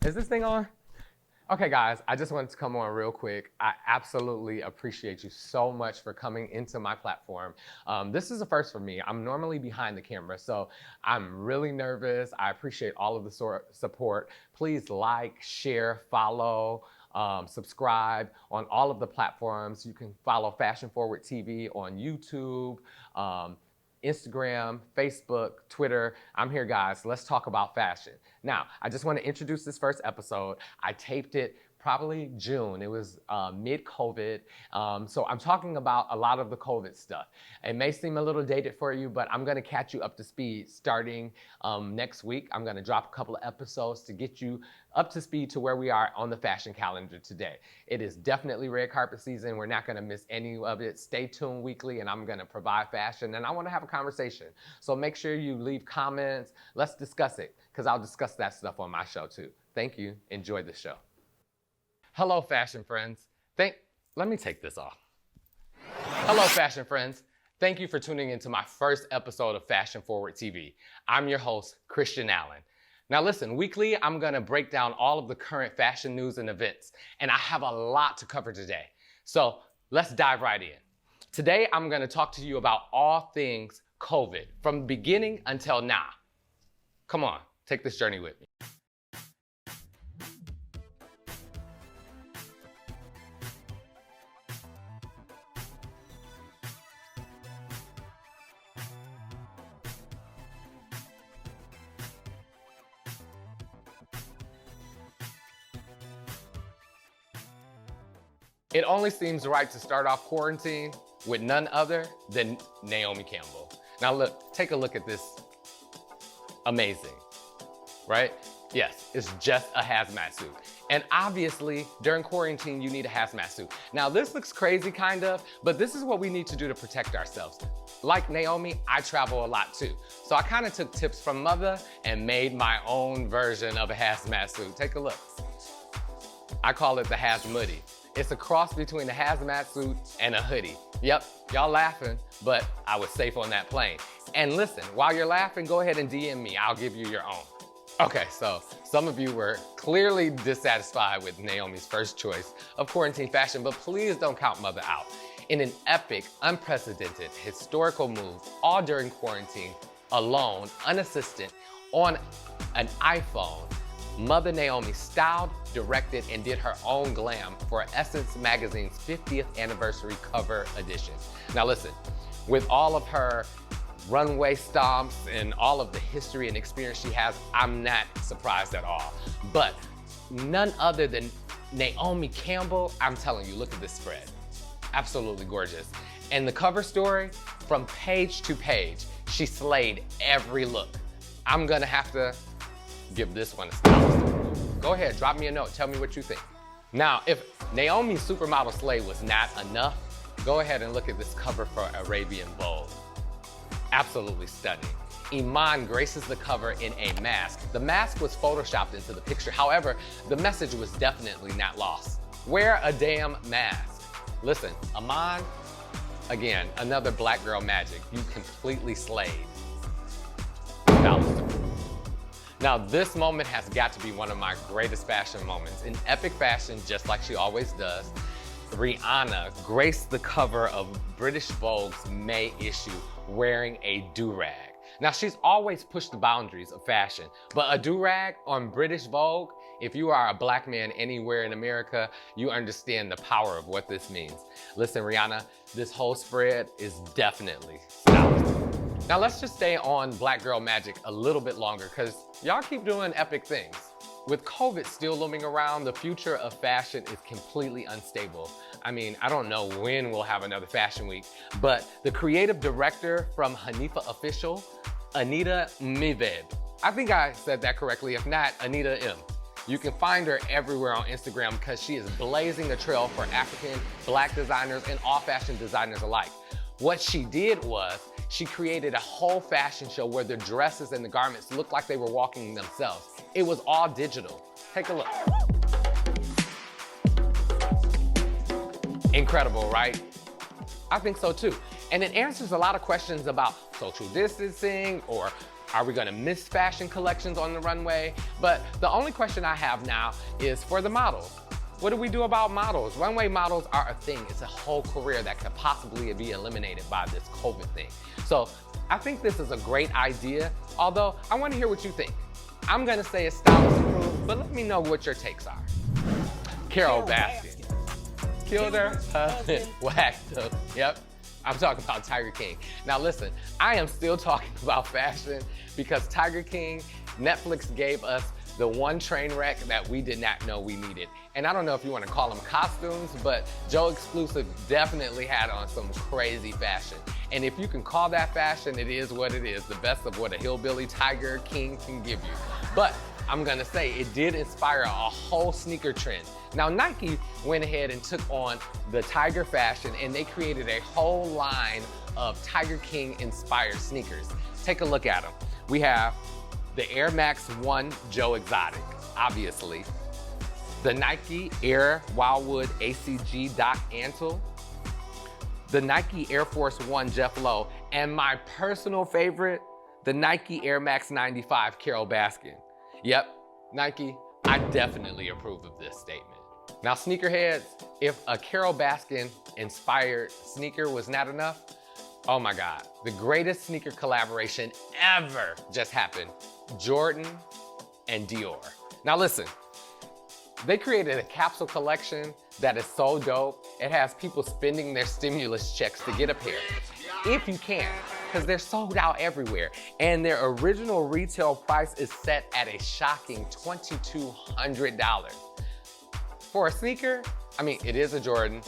Is this thing on? Okay, guys, I just wanted to come on real quick. I absolutely appreciate you so much for coming into my platform. This is a first for me. I'm normally behind the camera, so I'm really nervous. I appreciate all of the support. Please like, share, follow, subscribe on all of the platforms. You can follow Fashion Forward TV on YouTube, Instagram, Facebook, Twitter. I'm here, guys. Let's talk about fashion. Now, I just want to introduce this first episode. I taped it probably June. It was mid-COVID. So I'm talking about a lot of the COVID stuff. It may seem a little dated for you, but I'm going to catch you up to speed starting next week. I'm going to drop a couple of episodes to get you up to speed to where we are on the fashion calendar today. It is definitely red carpet season. We're not going to miss any of it. Stay tuned weekly, and I'm going to provide fashion, and I want to have a conversation. So make sure you leave comments. Let's discuss it, because I'll discuss that stuff on my show too. Thank you. Enjoy the show. Hello, fashion friends. Let me take this off. Hello, fashion friends. Thank you for tuning into my first episode of Fashion Forward TV. I'm your host, Christian Allen. Now listen, weekly, I'm gonna break down all of the current fashion news and events, and I have a lot to cover today. So let's dive right in. Today, I'm gonna talk to you about all things COVID, from the beginning until now. Come on, take this journey with me. It only seems right to start off quarantine with none other than Naomi Campbell. Now look, take a look at this. Amazing, right? Yes, it's just a hazmat suit. And obviously, during quarantine, you need a hazmat suit. Now this looks crazy kind of, but this is what we need to do to protect ourselves. Like Naomi, I travel a lot too. So I kind of took tips from Mother and made my own version of a hazmat suit. Take a look. I call it the Hazmuddy. It's a cross between a hazmat suit and a hoodie. Yep, y'all laughing, but I was safe on that plane. And listen, while you're laughing, go ahead and DM me. I'll give you your own. Okay, so some of you were clearly dissatisfied with Naomi's first choice of quarantine fashion, but please don't count Mother out. In an epic, unprecedented, historical move, all during quarantine, alone, unassisted, on an iPhone, Mother Naomi styled, directed, and did her own glam for Essence Magazine's 50th anniversary cover edition. Now listen, with all of her runway stomps and all of the history and experience she has, I'm not surprised at all. But none other than Naomi Campbell, I'm telling you, look at this spread. Absolutely gorgeous. And the cover story, from page to page, she slayed every look. I'm gonna have to give this one a stylist approval. Go ahead, drop me a note, tell me what you think. Now, if Naomi's supermodel slay was not enough, go ahead and look at this cover for Arabian Vogue. Absolutely stunning. Iman graces the cover in a mask. The mask was photoshopped into the picture. However, the message was definitely not lost. Wear a damn mask. Listen, Iman, again, another black girl magic. You completely slayed. Stylist approval. Now, this moment has got to be one of my greatest fashion moments. In epic fashion, just like she always does, Rihanna graced the cover of British Vogue's May issue wearing a do-rag. Now, she's always pushed the boundaries of fashion, but a do-rag on British Vogue, if you are a black man anywhere in America, you understand the power of what this means. Listen, Rihanna, this whole spread is definitely stylish. Now let's just stay on Black Girl Magic a little bit longer, because y'all keep doing epic things. With COVID still looming around, the future of fashion is completely unstable. I mean, I don't know when we'll have another fashion week, but the creative director from Hanifa Official, Anita Miveb, I think I said that correctly. If not, Anita M. You can find her everywhere on Instagram because she is blazing a trail for African, Black designers, and all fashion designers alike. What she did was, she created a whole fashion show where the dresses and the garments looked like they were walking themselves. It was all digital. Take a look. Incredible, right? I think so too. And it answers a lot of questions about social distancing or Are we gonna miss fashion collections on the runway? But the only question I have now is for the models. What do we do about models? Runway models are a thing. It's a whole career that could possibly be eliminated by this COVID thing. So I think this is a great idea, although I wanna hear what you think. I'm gonna say it's stylist approved, but let me know what your takes are. Carole Baskin. Killed her husband, whacked him. Yep. I'm talking about Tiger King. Now listen, I am still talking about fashion because Tiger King, Netflix gave us the one train wreck that we did not know we needed. And I don't know if you want to call them costumes, but Joe Exclusive definitely had on some crazy fashion. And if you can call that fashion, it is what it is, the best of what a hillbilly Tiger King can give you. But I'm gonna say it did inspire a whole sneaker trend. Now Nike went ahead and took on the Tiger fashion and they created a whole line of Tiger King inspired sneakers. Take a look at them. We have the Air Max 1 Joe Exotic, obviously. The Nike Air Wildwood ACG Doc Antle. The Nike Air Force 1 Jeff Lowe. And my personal favorite, the Nike Air Max 95 Carole Baskin. Yep, Nike, I definitely approve of this statement. Now sneakerheads, if a Carole Baskin inspired sneaker was not enough, oh my God, the greatest sneaker collaboration ever just happened. Jordan and Dior. Now listen, they created a capsule collection that is so dope. It has people spending their stimulus checks to get a pair, if you can, because they're sold out everywhere. And their original retail price is set at a shocking $2,200. For a sneaker, I mean, it is a Jordan,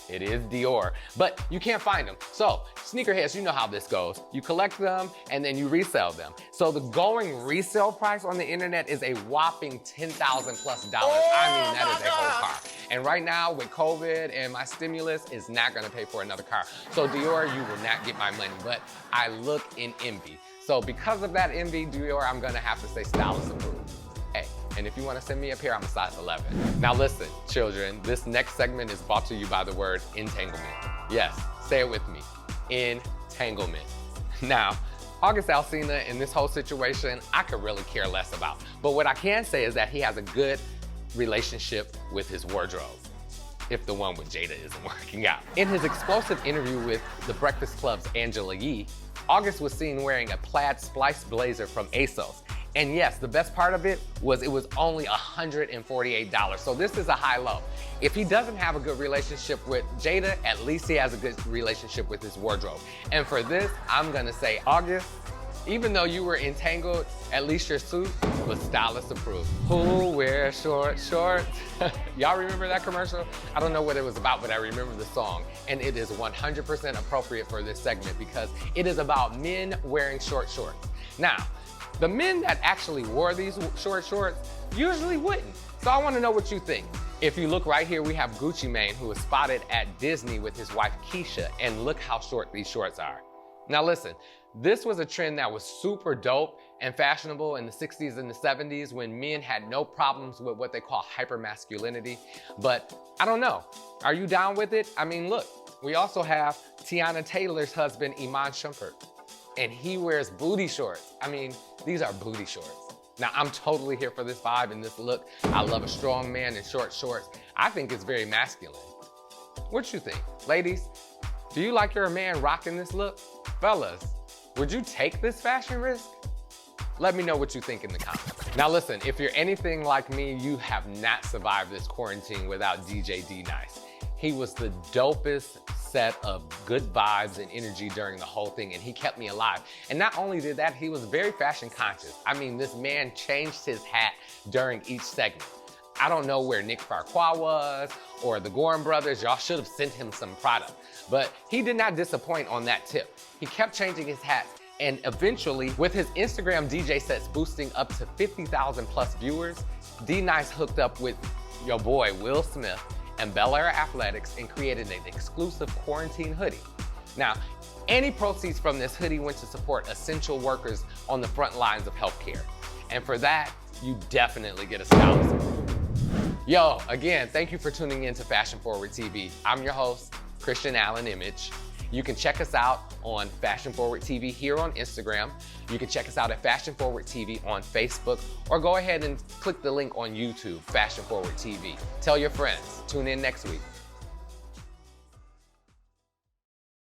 it is Dior, but you can't find them. So sneakerheads, you know how this goes. You collect them and then you resell them. So the going resale price on the internet is a whopping $10,000+ plus. I mean, that is a whole car. And right now with COVID and my stimulus is not gonna pay for another car. So Dior, you will not get my money, but I look in envy. So because of that envy, Dior, I'm gonna have to say stylist approved. Hey, and if you wanna send me a pair, I'm a size 11. Now listen, children, this next segment is brought to you by the word entanglement. Yes, say it with me, entanglement. Now, August Alsina in this whole situation, I could really care less about. But what I can say is that he has a good relationship with his wardrobe, if the one with Jada isn't working out. In his explosive interview with The Breakfast Club's Angela Yee, August was seen wearing a plaid splice blazer from ASOS. And yes, the best part of it was only $148. So this is a high-low. If he doesn't have a good relationship with Jada, at least he has a good relationship with his wardrobe. And for this, I'm gonna say, August, even though you were entangled, at least your suit was stylist approved. Who wears short shorts? Y'all remember that commercial? I don't know what it was about, but I remember the song. And it is 100% appropriate for this segment because it is about men wearing short shorts. Now, the men that actually wore these short shorts usually wouldn't. So I wanna know what you think. If you look right here, we have Gucci Mane, who was spotted at Disney with his wife Keisha, and look how short these shorts are. Now listen, this was a trend that was super dope and fashionable in the 60s and the 70s when men had no problems with what they call hypermasculinity. But I don't know, are you down with it? I mean, look, we also have Tiana Taylor's husband, Iman Shumpert, and he wears booty shorts. I mean, these are booty shorts. Now, I'm totally here for this vibe and this look. I love a strong man in short shorts. I think it's very masculine. What you think? Ladies, do you like your man rocking this look? Fellas, would you take this fashion risk? Let me know what you think in the comments. Now listen, if you're anything like me, you have not survived this quarantine without DJ D-Nice. He was the dopest set of good vibes and energy during the whole thing, and he kept me alive. And not only did that, he was very fashion conscious. I mean, this man changed his hat during each segment. I don't know where Nick Farquhar was or the Gorham brothers. Y'all should have sent him some product. But he did not disappoint on that tip. He kept changing his hats, and eventually, with his Instagram DJ sets boosting up to 50,000 plus viewers, D-Nice hooked up with your boy Will Smith and Bel Air Athletics and created an exclusive quarantine hoodie. Now, any proceeds from this hoodie went to support essential workers on the front lines of healthcare. And for that, you definitely get a stylist approved. Yo, again, thank you for tuning in to Fashion Forward TV. I'm your host, Christian Allen Image. You can check us out on Fashion Forward TV here on Instagram. You can check us out at Fashion Forward TV on Facebook, or go ahead and click the link on YouTube, Fashion Forward TV. Tell your friends. Tune in next week.